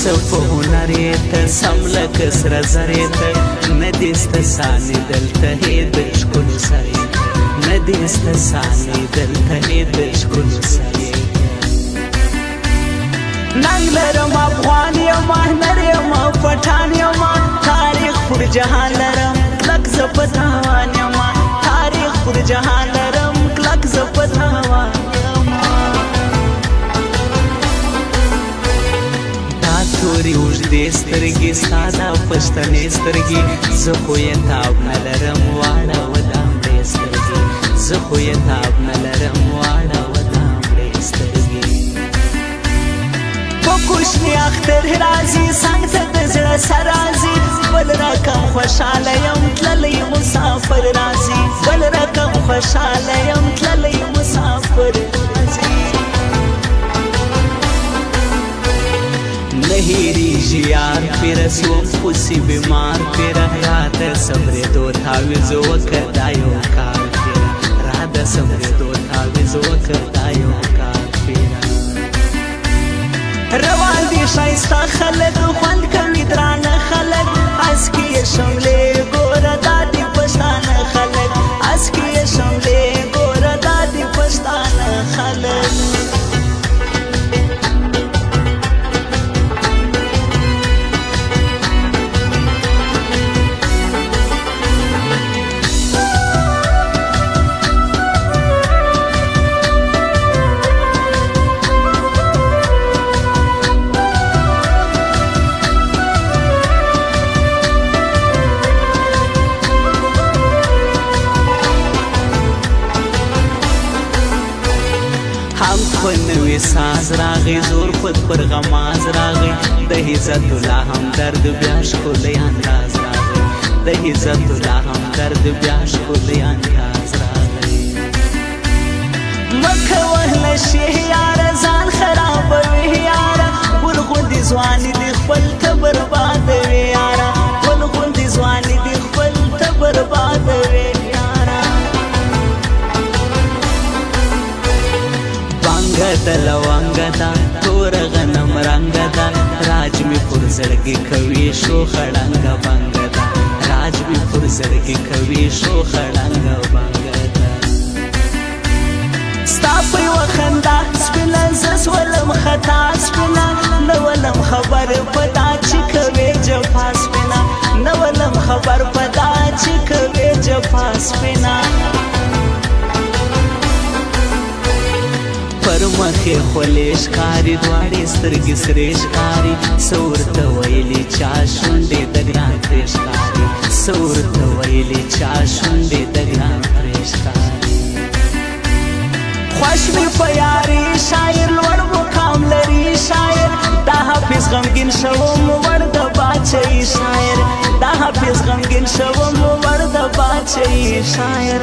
څه په هنر یې ته سم لکه سره زر یې ته نه دې سته سانې دلته هې د ښکلو سر یې نه دې سته سانې دلته هې د ښکلو سر یې ننګ لرم افغان یم هنر یم پټان یم تاریخ پر جهان لرم کلک زه په تاوان یم تاریخ پر جهان لرم کلک زه په تاوان یم دا تورې اوږدې سترګې ستا دا پښتنې سترګې زه خو یې تاب نه لرم واړوه دا مړې سترګې زه خو یې تاب نه لرم واړوه دا مړې سترګې په کوچني اختر راځي څنګ ته د زړه سر راځي بل رقم خوشحاله یم تللی مسافر راځي بل رقم خوشحاله یم تللی مسافر راځي نه هېرېږي یار پیره سوم خو سي بیمار پیره راته صبرېدو تعویض وکړه دا یو کار پیره راته صبرېدو تعویض وکړه دا یو کار پیره روان دي ښایسته خلک خوند کوي درانه خلک اس کې یې شملې ګوره دا دي پښتانه خلک اس کې یې شملې ګوره دا دي پښتانه خلک په نوې ساز راغی زور پد پر غماز راغی د عزت الله همدرد بیا ښکلی انداز راغی د عزت الله همدرد بیا ښکلی انداز راغی مه کوه نشې یاره ځان خرابوي یاره ګل غوندې ځواني دې خپل ته بربادوي یاره ګل غوندې ځواني دې خپل ته بربادوي د لونګه ده توره غنم رنګه ده راج مې پر زړګي کوي شو خړنګه بنګه ده راج مې پر زړګي کوي شو خړنګه بنګه ده ستا په یوه خندا سپینه زه سولم خطا سپینه نه ولم خبر په دا چې کوې جفا سپینه نه ولم خبر په دا چې کوې جفا سپینه پر مخې خولې ښکاري دواړې سترګې سرې ښکاري څه ورته ویلي چا شونډې د ګران پرې ښکاري څه ورته ویلي چا شونډې د ګران پرې ښکاري خوښ مې په یاري شاعر لوړ مقام لري شاعر دا حافظ غمګین شوم ور د باچهي شاعر دا حافظ غمګین شوم ور د باچهي شاعر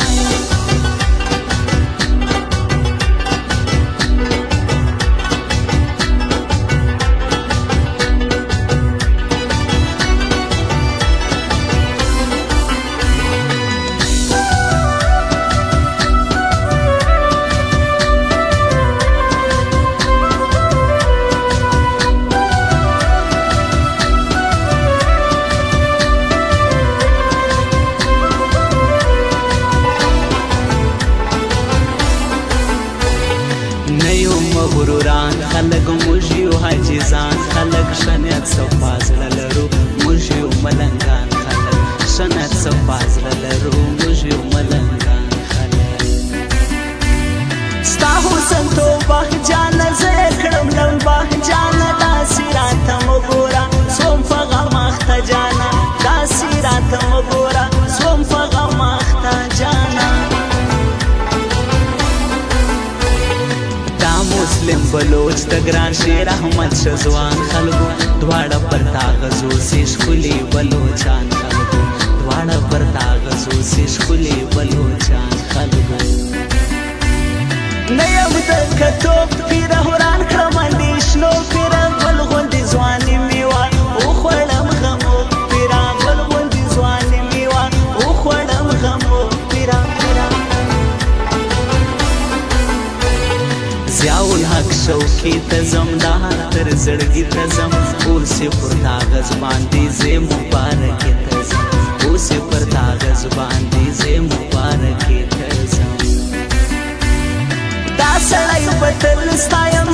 غروران خلق موږ یو حاجزان خلق شنیت صفا زړه لرو موږ یو ملنګان خلق شنیت صفا زړه لرو موږ یو ملنګان خلق ستا حسن توبه جانه زه یې کړم لمبه جانه داسې راته مه ګوره سوم په غم اخته جانه داسې راته مه ګوره سوم په غم اخته جانه مسلم بلوچ د ګران شیر احمد شزوان خلکو دواړه پر تا غزو سي ښکلي بلوچان خلکو دواړه پر تا غزو سي ښکلي بلوچان خلکو نه یم د کتوب پیره وران کړم اندېښنو پیره ګل غوندې ځواني مې وه وخوړم غمو پیره ګل غوندې ځواني مې وه وخوړم غمو پیره ضیاء الحق شوقي چوکې ته ځم دا تر زړګي ته ځم اوس یې پر کاغذ باندې زه مبارکې ته ځم اوس یې پر کاغذ باندې زه مبارکې ته ځم دا سړی به تل ستایم